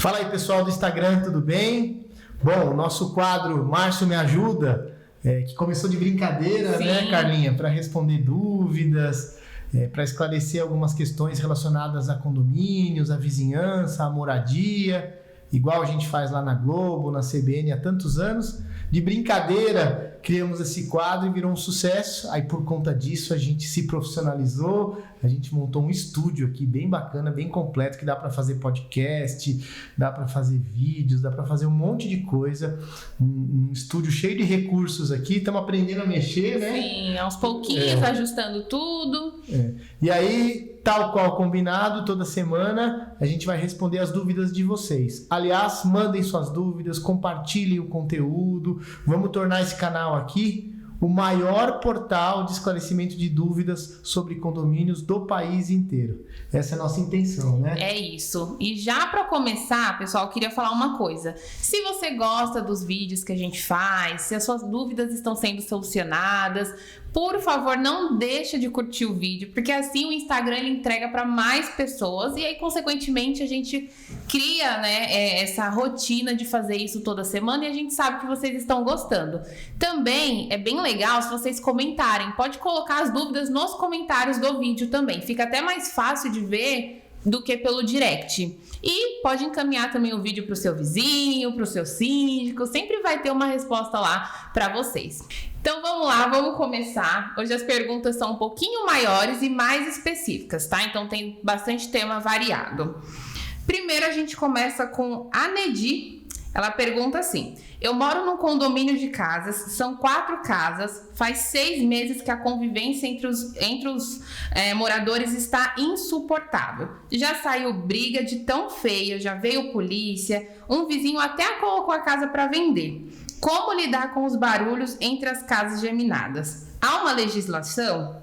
Fala aí, pessoal do Instagram, tudo bem? Bom, o nosso quadro Márcio Me Ajuda, que começou de brincadeira, Sim. né, Carlinha? Para responder dúvidas, para esclarecer algumas questões relacionadas a condomínios, a vizinhança, a moradia, igual a gente faz lá na Globo, na CBN há tantos anos. De brincadeira, criamos esse quadro e virou um sucesso. Aí, por conta disso, a gente se profissionalizou, a gente montou um estúdio aqui bem bacana, bem completo, que dá para fazer podcast, dá para fazer vídeos, dá para fazer um monte de coisa. Um estúdio cheio de recursos aqui, estamos aprendendo a mexer, né? Sim, aos pouquinhos, ajustando tudo. E aí, tal qual combinado, toda semana a gente vai responder as dúvidas de vocês. Aliás, mandem suas dúvidas, compartilhem o conteúdo, vamos tornar esse canal aqui o maior portal de esclarecimento de dúvidas sobre condomínios do país inteiro. Essa é a nossa intenção, né? É isso. E já para começar, pessoal, eu queria falar uma coisa. Se você gosta dos vídeos que a gente faz, se as suas dúvidas estão sendo solucionadas, por favor, não deixa de curtir o vídeo, porque assim o Instagram ele entrega para mais pessoas e aí, consequentemente, a gente cria, né, essa rotina de fazer isso toda semana e a gente sabe que vocês estão gostando. Também é bem legal se vocês comentarem. Pode colocar as dúvidas nos comentários do vídeo também. Fica até mais fácil de ver do que pelo direct. E pode encaminhar também o vídeo para o seu vizinho, para o seu síndico. Sempre vai ter uma resposta lá para vocês. Então vamos lá, vamos começar. Hoje as perguntas são um pouquinho maiores e mais específicas, tá? Então tem bastante tema variado. Primeiro a gente começa com a Nedi. Ela pergunta assim: eu moro num condomínio de casas, são 4 casas, faz 6 meses que a convivência entre os moradores está insuportável. Já saiu briga de tão feia, já veio polícia, um vizinho até colocou a casa para vender. Como lidar com os barulhos entre as casas geminadas? Há uma legislação?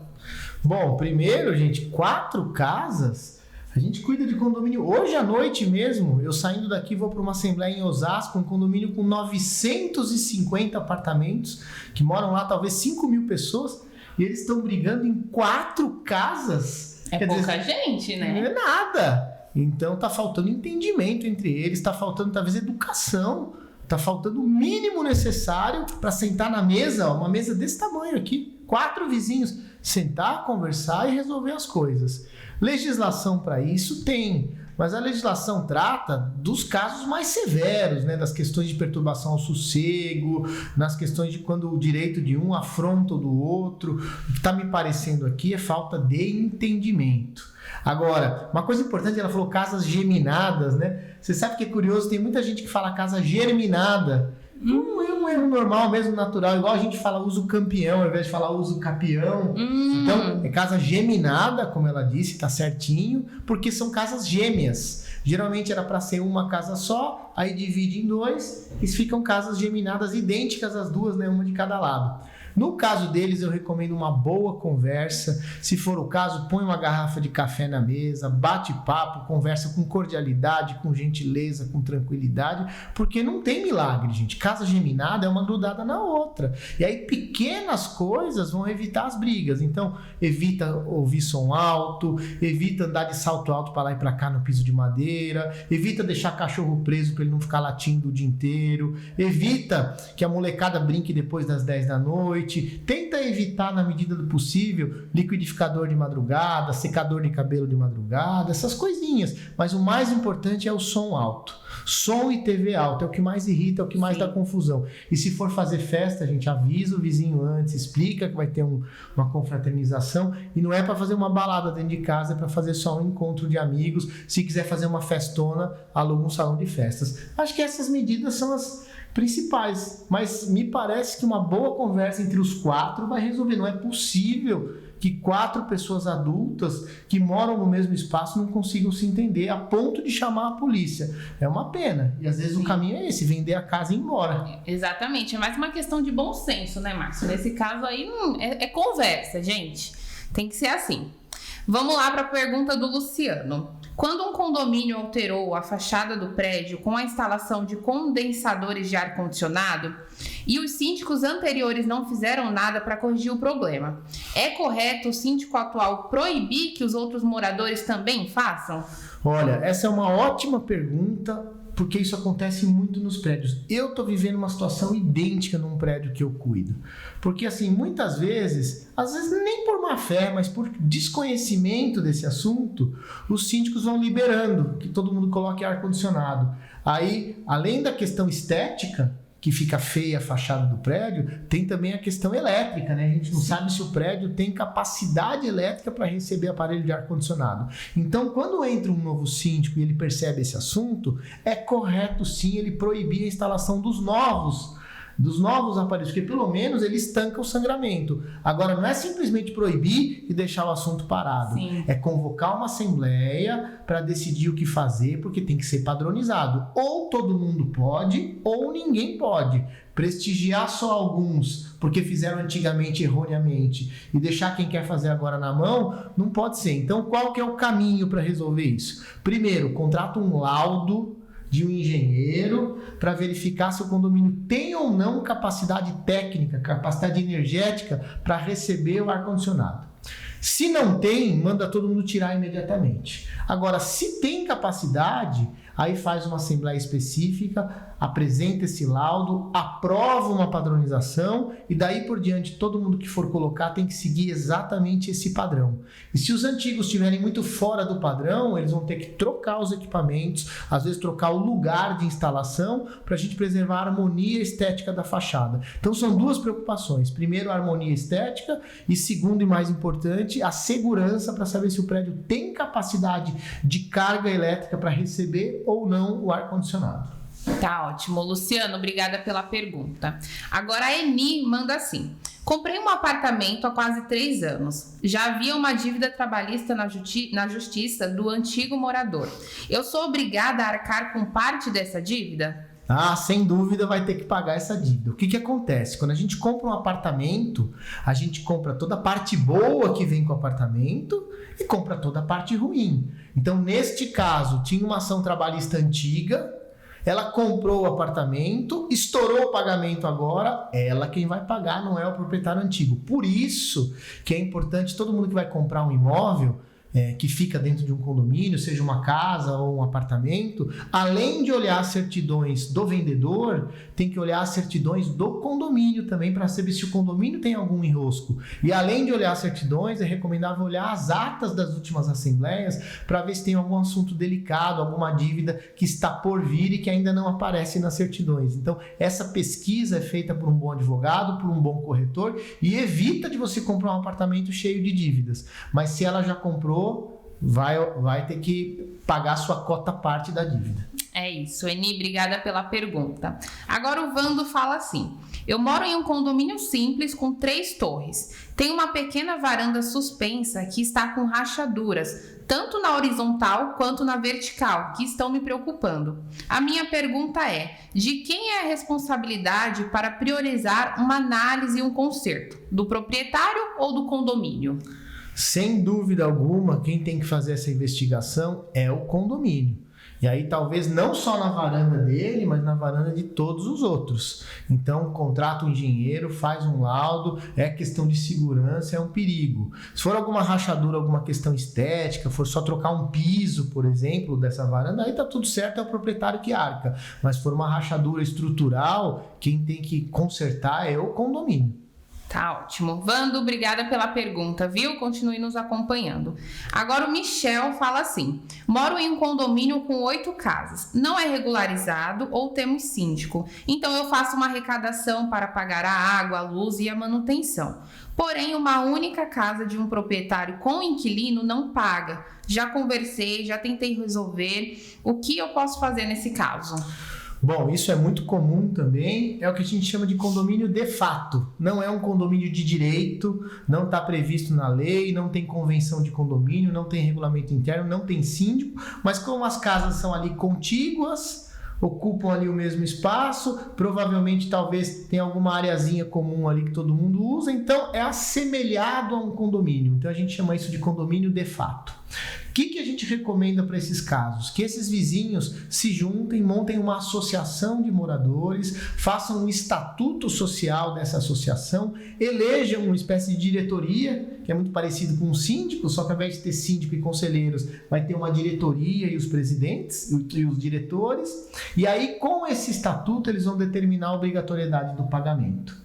Bom, primeiro, gente, 4 casas... A gente cuida de condomínio. Hoje à noite mesmo, eu saindo daqui vou para uma assembleia em Osasco, um condomínio com 950 apartamentos, que moram lá talvez 5 mil pessoas, e eles estão brigando em 4 casas. É pouca gente, né? Não é nada. Então tá faltando entendimento entre eles, tá faltando talvez educação, tá faltando o mínimo necessário para sentar na mesa, uma mesa desse tamanho aqui, 4 vizinhos, sentar, conversar e resolver as coisas. Legislação para isso tem, mas a legislação trata dos casos mais severos, né? Das questões de perturbação ao sossego, nas questões de quando o direito de um afronta o do outro. O que está me parecendo aqui é falta de entendimento. Agora, uma coisa importante, ela falou casas geminadas, né? Você sabe que é curioso, tem muita gente que fala casa germinada. Não é um erro normal, mesmo natural, igual a gente fala uso campeão, ao invés de falar uso capião. Então, é casa geminada, como ela disse, tá certinho, porque são casas gêmeas. Geralmente era para ser uma casa só, aí divide em 2 e ficam casas geminadas idênticas as duas, né? Uma de cada lado. No caso deles, eu recomendo uma boa conversa. Se for o caso, põe uma garrafa de café na mesa, bate papo, conversa com cordialidade, com gentileza, com tranquilidade, porque não tem milagre, gente. Casa geminada é uma grudada na outra. E aí pequenas coisas vão evitar as brigas. Então, evita ouvir som alto, evita andar de salto alto para lá e para cá no piso de madeira, evita deixar cachorro preso para ele não ficar latindo o dia inteiro, evita que a molecada brinque depois das 10 da noite. Tenta evitar, na medida do possível, liquidificador de madrugada, secador de cabelo de madrugada, essas coisinhas. Mas o mais importante é o som alto. Som e TV alto é o que mais irrita, é o que mais dá confusão. E se for fazer festa, a gente avisa o vizinho antes, explica que vai ter uma confraternização. E não é para fazer uma balada dentro de casa, é para fazer só um encontro de amigos. Se quiser fazer uma festona, aluga um salão de festas. Acho que essas medidas são as principais, mas me parece que uma boa conversa entre os 4 vai resolver. Não é possível que 4 pessoas adultas que moram no mesmo espaço não consigam se entender a ponto de chamar a polícia. É uma pena. E às vezes o caminho é esse, vender a casa e ir embora. Exatamente. É mais uma questão de bom senso, né, Márcio? Nesse caso aí, é conversa, gente. Tem que ser assim. Vamos lá para a pergunta do Luciano. Quando um condomínio alterou a fachada do prédio com a instalação de condensadores de ar-condicionado e os síndicos anteriores não fizeram nada para corrigir o problema, é correto o síndico atual proibir que os outros moradores também façam? Olha, essa é uma ótima pergunta porque isso acontece muito nos prédios. Eu tô vivendo uma situação idêntica num prédio que eu cuido. Porque assim, muitas vezes, às vezes nem por má fé, mas por desconhecimento desse assunto, os síndicos vão liberando que todo mundo coloque ar-condicionado. Aí, além da questão estética, que fica feia a fachada do prédio, tem também a questão elétrica, né? A gente não sabe se o prédio tem capacidade elétrica para receber aparelho de ar-condicionado. Então, quando entra um novo síndico e ele percebe esse assunto, é correto sim ele proibir a instalação dos novos aparelhos, porque pelo menos ele estanca o sangramento. Agora, não é simplesmente proibir e deixar o assunto parado. Sim. É convocar uma assembleia para decidir o que fazer, porque tem que ser padronizado. Ou todo mundo pode, ou ninguém pode. Prestigiar só alguns, porque fizeram antigamente erroneamente, e deixar quem quer fazer agora na mão, não pode ser. Então, qual que é o caminho para resolver isso? Primeiro, contrata um laudo de um engenheiro para verificar se o condomínio tem ou não capacidade técnica, capacidade energética para receber o ar-condicionado. Se não tem, manda todo mundo tirar imediatamente. Agora, se tem capacidade, aí faz uma assembleia específica, apresenta esse laudo, aprova uma padronização e daí por diante todo mundo que for colocar tem que seguir exatamente esse padrão. E se os antigos estiverem muito fora do padrão, eles vão ter que trocar os equipamentos, às vezes trocar o lugar de instalação para a gente preservar a harmonia estética da fachada. Então são duas preocupações. Primeiro, a harmonia estética e segundo e mais importante, a segurança para saber se o prédio tem capacidade de carga elétrica para receber ou não o ar-condicionado. Tá ótimo. Luciano, obrigada pela pergunta. Agora a Eni manda assim: comprei um apartamento há quase 3 anos. Já havia uma dívida trabalhista na justiça do antigo morador. Eu sou obrigada a arcar com parte dessa dívida? Ah, sem dúvida vai ter que pagar essa dívida. O que acontece? Quando a gente compra um apartamento, a gente compra toda a parte boa que vem com o apartamento e compra toda a parte ruim. Então, neste caso, tinha uma ação trabalhista antiga, ela comprou o apartamento, estourou o pagamento agora, ela quem vai pagar, não é o proprietário antigo. Por isso que é importante todo mundo que vai comprar um imóvel, que fica dentro de um condomínio, seja uma casa ou um apartamento, além de olhar as certidões do vendedor, tem que olhar as certidões do condomínio também para saber se o condomínio tem algum enrosco. E além de olhar as certidões, é recomendável olhar as atas das últimas assembleias para ver se tem algum assunto delicado, alguma dívida que está por vir e que ainda não aparece nas certidões. Então, essa pesquisa é feita por um bom advogado, por um bom corretor e evita de você comprar um apartamento cheio de dívidas. Mas se ela já comprou, vai ter que pagar sua cota parte da dívida. É isso, Eni, obrigada pela pergunta. Agora o Vando fala assim: eu moro em um condomínio simples com 3 torres. Tem uma pequena varanda suspensa que está com rachaduras, tanto na horizontal quanto na vertical, que estão me preocupando. A minha pergunta é: de quem é a responsabilidade para priorizar uma análise e um conserto? Do proprietário ou do condomínio? Sem dúvida alguma, quem tem que fazer essa investigação é o condomínio. E aí talvez não só na varanda dele, mas na varanda de todos os outros. Então contrata um engenheiro, faz um laudo, é questão de segurança, é um perigo. Se for alguma rachadura, alguma questão estética, for só trocar um piso, por exemplo, dessa varanda, aí tá tudo certo, é o proprietário que arca. Mas se for uma rachadura estrutural, quem tem que consertar é o condomínio. Tá ótimo. Vando, obrigada pela pergunta, viu? Continue nos acompanhando. Agora o Michel fala assim: moro em um condomínio com 8 casas. Não é regularizado ou temos síndico. Então eu faço uma arrecadação para pagar a água, a luz e a manutenção. Porém, uma única casa de um proprietário com inquilino não paga. Já conversei, já tentei resolver. O que eu posso fazer nesse caso? Bom, isso é muito comum também, é o que a gente chama de condomínio de fato. Não é um condomínio de direito, não está previsto na lei, não tem convenção de condomínio, não tem regulamento interno, não tem síndico, mas como as casas são ali contíguas, ocupam ali o mesmo espaço, provavelmente talvez tenha alguma areazinha comum ali que todo mundo usa, então é assemelhado a um condomínio. Então a gente chama isso de condomínio de fato. O que a gente recomenda para esses casos? Que esses vizinhos se juntem, montem uma associação de moradores, façam um estatuto social dessa associação, elejam uma espécie de diretoria, que é muito parecido com um síndico, só que ao invés de ter síndico e conselheiros, vai ter uma diretoria e os presidentes e os diretores. E aí, com esse estatuto, eles vão determinar a obrigatoriedade do pagamento.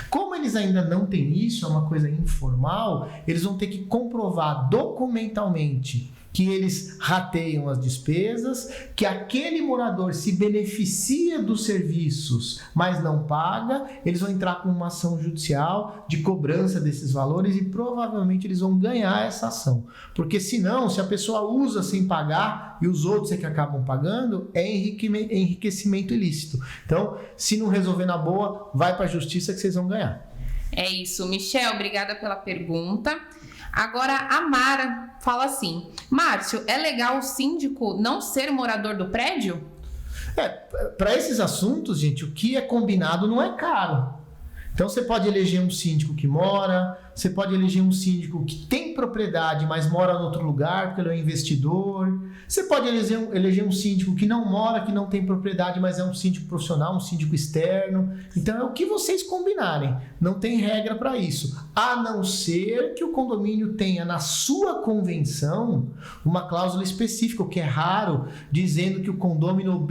Como eles ainda não têm isso, é uma coisa informal, eles vão ter que comprovar documentalmente que eles rateiam as despesas, que aquele morador se beneficia dos serviços, mas não paga. Eles vão entrar com uma ação judicial de cobrança desses valores e provavelmente eles vão ganhar essa ação. Porque senão, se a pessoa usa sem pagar e os outros é que acabam pagando, é enriquecimento ilícito. Então, se não resolver na boa, vai para a justiça que vocês vão ganhar. É isso. Michel, obrigada pela pergunta. Agora, a Mara fala assim: Márcio, é legal o síndico não ser morador do prédio? Para esses assuntos, gente, o que é combinado não é caro. Então, você pode eleger um síndico que mora, você pode eleger um síndico que tem propriedade, mas mora em outro lugar, porque ele é um investidor. Você pode eleger um síndico que não mora, que não tem propriedade, mas é um síndico profissional, um síndico externo. Então, é o que vocês combinarem. Não tem regra para isso. A não ser que o condomínio tenha na sua convenção uma cláusula específica, o que é raro, dizendo que o condomínio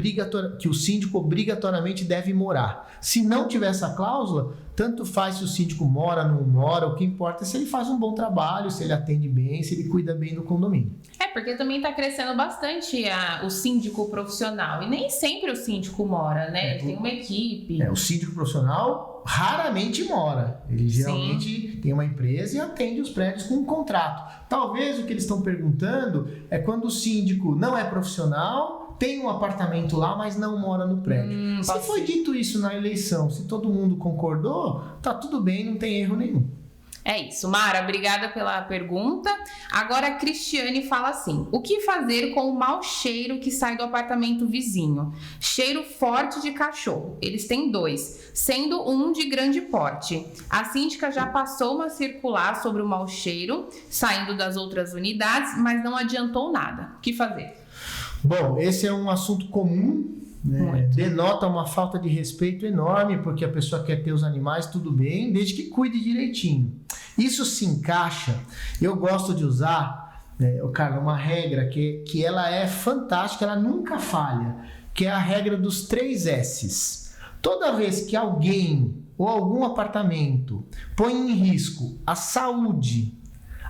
que o síndico obrigatoriamente deve morar. Se não tiver essa cláusula, tanto faz se o síndico mora ou não mora, o que importa é se ele faz um bom trabalho, se ele atende bem, se ele cuida bem do condomínio. Porque também está crescendo bastante o síndico profissional, e nem sempre o síndico mora, né? Ele tem uma equipe. O síndico profissional raramente mora. Ele geralmente tem uma empresa e atende os prédios com um contrato. Talvez o que eles estão perguntando é quando o síndico não é profissional, tem um apartamento lá, mas não mora no prédio. Se foi dito isso na eleição, se todo mundo concordou, tá tudo bem, não tem erro nenhum. É isso, Mara, obrigada pela pergunta. Agora a Cristiane fala assim: o que fazer com o mau cheiro que sai do apartamento vizinho? Cheiro forte de cachorro. Eles têm 2, sendo um de grande porte. A síndica já passou uma circular sobre o mau cheiro saindo das outras unidades, mas não adiantou nada. O que fazer? Bom, esse é um assunto comum, né? Denota uma falta de respeito enorme, porque a pessoa quer ter os animais, tudo bem, desde que cuide direitinho. Isso se encaixa, eu gosto de usar, Carla, uma regra que ela é fantástica, ela nunca falha, que é a regra dos 3 S's. Toda vez que alguém ou algum apartamento põe em risco a saúde,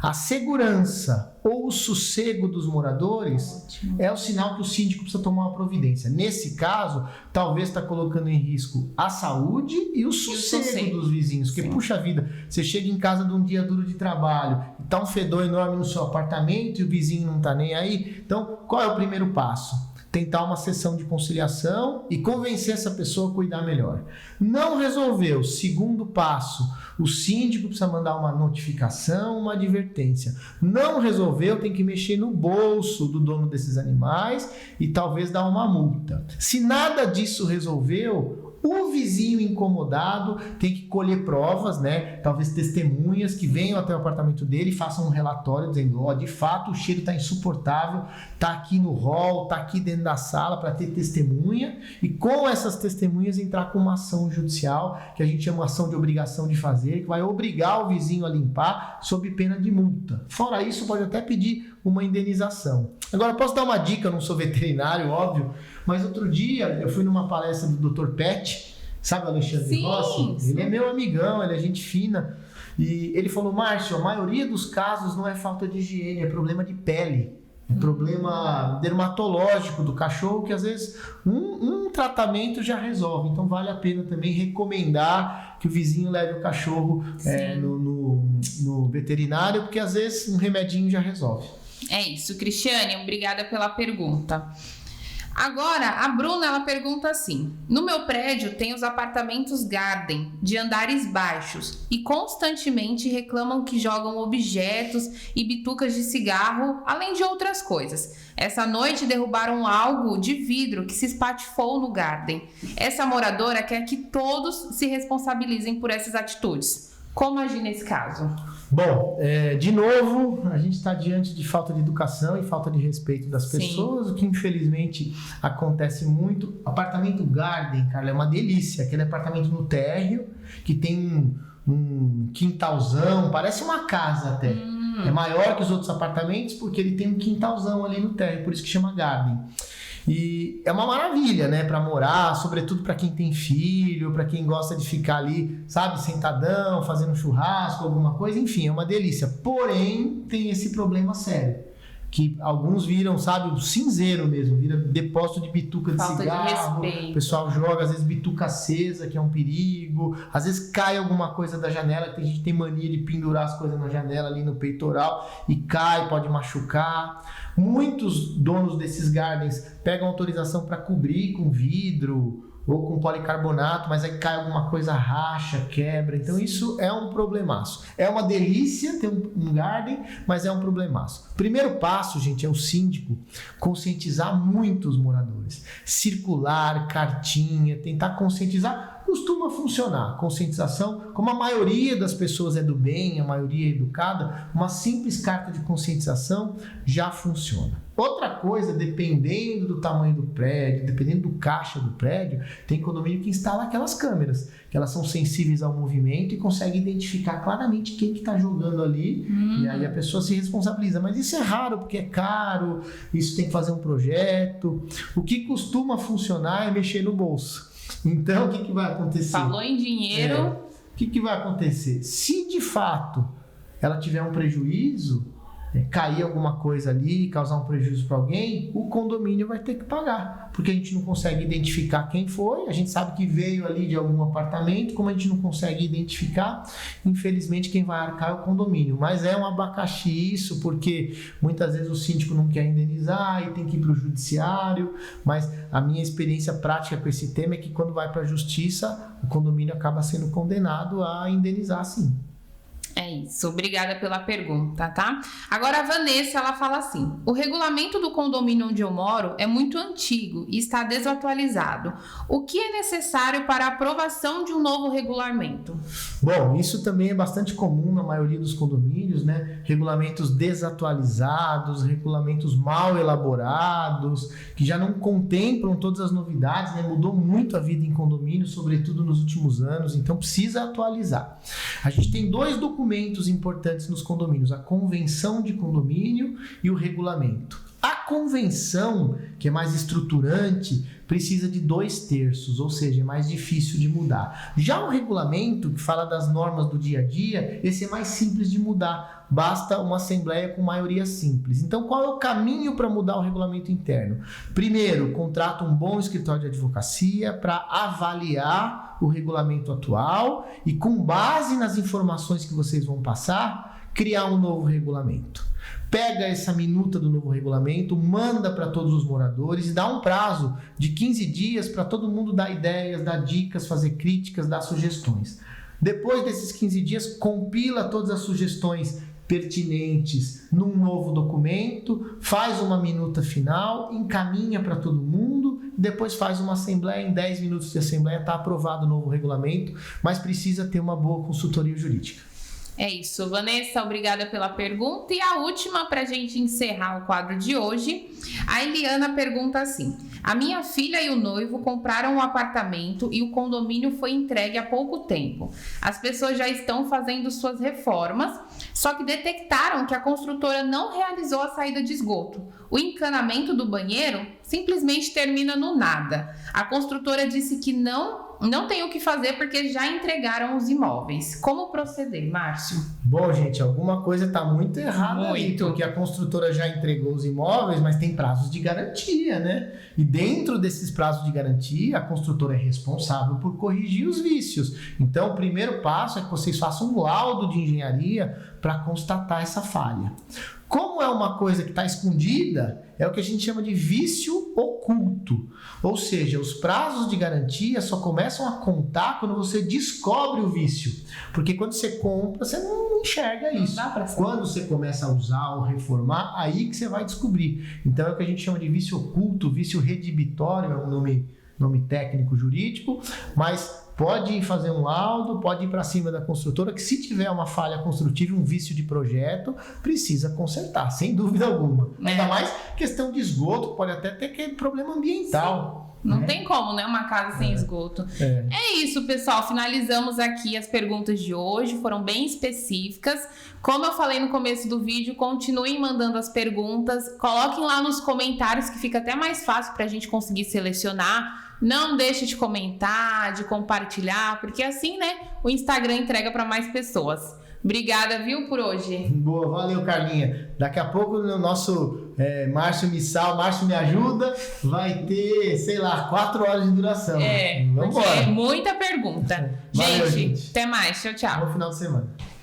a segurança ou o sossego dos moradores, é o sinal que o síndico precisa tomar uma providência. Nesse caso, talvez está colocando em risco a saúde e o sossego dos vizinhos. Porque, puxa vida, você chega em casa de um dia duro de trabalho, está um fedor enorme no seu apartamento e o vizinho não está nem aí. Então, qual é o primeiro passo? Tentar uma sessão de conciliação e convencer essa pessoa a cuidar melhor. Não resolveu. Segundo passo, o síndico precisa mandar uma notificação, uma advertência. Não resolveu, tem que mexer no bolso do dono desses animais e talvez dar uma multa. Se nada disso resolveu, o vizinho incomodado tem que colher provas, né? Talvez testemunhas que venham até o apartamento dele e façam um relatório dizendo: de fato o cheiro está insuportável, está aqui no hall, está aqui dentro da sala, para ter testemunha, e com essas testemunhas entrar com uma ação judicial, que a gente chama de ação de obrigação de fazer, que vai obrigar o vizinho a limpar sob pena de multa. Fora isso, pode até pedir uma indenização. Agora, posso dar uma dica, eu não sou veterinário, óbvio, mas outro dia eu fui numa palestra do Dr. Pet, sabe o Alexandre Rossi? Ele é meu amigão, ele é gente fina, e ele falou: Márcio, a maioria dos casos não é falta de higiene, é problema de pele, é problema dermatológico do cachorro, que às vezes um tratamento já resolve. Então vale a pena também recomendar que o vizinho leve o cachorro no veterinário, porque às vezes um remedinho já resolve. É isso, Cristiane, obrigada pela pergunta. Agora, a Bruna, ela pergunta assim: no meu prédio tem os apartamentos Garden, de andares baixos, e constantemente reclamam que jogam objetos e bitucas de cigarro, além de outras coisas. Essa noite derrubaram algo de vidro que se espatifou no Garden. Essa moradora quer que todos se responsabilizem por essas atitudes. Como agir nesse caso? Bom, de novo, a gente está diante de falta de educação e falta de respeito das pessoas, o que infelizmente acontece muito. Apartamento Garden, Carla, é uma delícia. Aquele apartamento no térreo, que tem um quintalzão, parece uma casa até. É maior que os outros apartamentos porque ele tem um quintalzão ali no térreo, por isso que chama Garden. E é uma maravilha, né, para morar, sobretudo para quem tem filho, para quem gosta de ficar ali, sabe, sentadão, fazendo um churrasco, alguma coisa, enfim, é uma delícia. Porém, tem esse problema sério, que alguns viram, sabe, o cinzeiro mesmo, vira depósito de bituca de Falta cigarro, de respeito. o pessoal joga, às vezes, bituca acesa, que é um perigo, às vezes cai alguma coisa da janela, tem gente que tem mania de pendurar as coisas na janela ali no peitoral, e cai, pode machucar. Muitos donos desses gardens pegam autorização para cobrir com vidro ou com policarbonato, mas aí cai alguma coisa, racha, quebra. Então isso é um problemaço. É uma delícia ter um garden, mas é um problemaço. Primeiro passo, gente, é o síndico conscientizar muito os moradores. Circular, cartinha, tentar conscientizar. Costuma funcionar. Conscientização, como a maioria das pessoas é do bem, a maioria é educada, uma simples carta de conscientização já funciona. Outra coisa, dependendo do tamanho do prédio, dependendo do caixa do prédio, tem condomínio que instala aquelas câmeras, que elas são sensíveis ao movimento e conseguem identificar claramente quem que está jogando ali, e aí a pessoa se responsabiliza. Mas isso é raro, porque é caro, isso tem que fazer um projeto. O que costuma funcionar é mexer no bolso. Então, o que vai acontecer? Falou em dinheiro. O que vai acontecer? Se de fato ela tiver um prejuízo, cair alguma coisa ali, causar um prejuízo para alguém, o condomínio vai ter que pagar, porque a gente não consegue identificar quem foi, a gente sabe que veio ali de algum apartamento, como a gente não consegue identificar, infelizmente quem vai arcar é o condomínio, mas é um abacaxi isso, porque muitas vezes o síndico não quer indenizar e tem que ir para o judiciário, mas a minha experiência prática com esse tema é que quando vai para a justiça, o condomínio acaba sendo condenado a indenizar sim. É isso, obrigada pela pergunta, tá? Agora a Vanessa, ela fala assim: o regulamento do condomínio onde eu moro é muito antigo e está desatualizado. O que é necessário para a aprovação de um novo regulamento? Bom, isso também é bastante comum na maioria dos condomínios, né? Regulamentos desatualizados, regulamentos mal elaborados, que já não contemplam todas as novidades, né? Mudou muito a vida em condomínio, sobretudo nos últimos anos, então precisa atualizar. A gente tem dois documentos importantes nos condomínios, a convenção de condomínio e o regulamento. A convenção, que é mais estruturante, precisa de 2/3, ou seja, é mais difícil de mudar. Já o regulamento, que fala das normas do dia a dia, esse é mais simples de mudar, basta uma assembleia com maioria simples. Então, qual é o caminho para mudar o regulamento interno? Primeiro, contrata um bom escritório de advocacia para avaliar o regulamento atual e, com base nas informações que vocês vão passar, criar um novo regulamento. Pega essa minuta do novo regulamento, manda para todos os moradores e dá um prazo de 15 dias para todo mundo dar ideias, dar dicas, fazer críticas, dar sugestões. Depois desses 15 dias, compila todas as sugestões pertinentes num novo documento, faz uma minuta final, encaminha para todo mundo, depois faz uma assembleia, em 10 minutos de assembleia está aprovado o novo regulamento, mas precisa ter uma boa consultoria jurídica. É isso, Vanessa, obrigada pela pergunta. E a última para a gente encerrar o quadro de hoje, a Eliana pergunta assim: a minha filha e o noivo compraram um apartamento e o condomínio foi entregue há pouco tempo. As pessoas já estão fazendo suas reformas, só que detectaram que a construtora não realizou a saída de esgoto. O encanamento do banheiro simplesmente termina no nada. A construtora disse que não tem o que fazer porque já entregaram os imóveis. Como proceder, Márcio? Bom, gente, alguma coisa está muito errada aí, porque a construtora já entregou os imóveis, mas tem prazos de garantia, né? E dentro desses prazos de garantia, a construtora é responsável por corrigir os vícios. Então, o primeiro passo é que vocês façam um laudo de engenharia para constatar essa falha. Como é uma coisa que está escondida, é o que a gente chama de vício oculto. Ou seja, os prazos de garantia só começam a contar quando você descobre o vício. Porque quando você compra, você não enxerga isso. Quando você começa a usar ou reformar, aí que você vai descobrir. Então é o que a gente chama de vício oculto, vício redibitório, é um nome nome técnico jurídico, mas pode ir fazer um laudo, pode ir para cima da construtora, que se tiver uma falha construtiva, um vício de projeto, precisa consertar, sem dúvida alguma. Ainda mais questão de esgoto, pode até ter problema ambiental. Não tem como, né? Uma casa sem esgoto. É isso, pessoal. Finalizamos aqui as perguntas de hoje. Foram bem específicas. Como eu falei no começo do vídeo, continuem mandando as perguntas. Coloquem lá nos comentários, que fica até mais fácil para a gente conseguir selecionar. Não deixe de comentar, de compartilhar, porque assim, né, o Instagram entrega para mais pessoas. Obrigada, viu, por hoje. Boa, valeu, Carlinha. Daqui a pouco no nosso Márcio Missal, Márcio Me Ajuda, vai ter, sei lá, 4 horas de duração. Vamos embora. Muita pergunta. Valeu, gente, até mais. Tchau, tchau. Bom final de semana.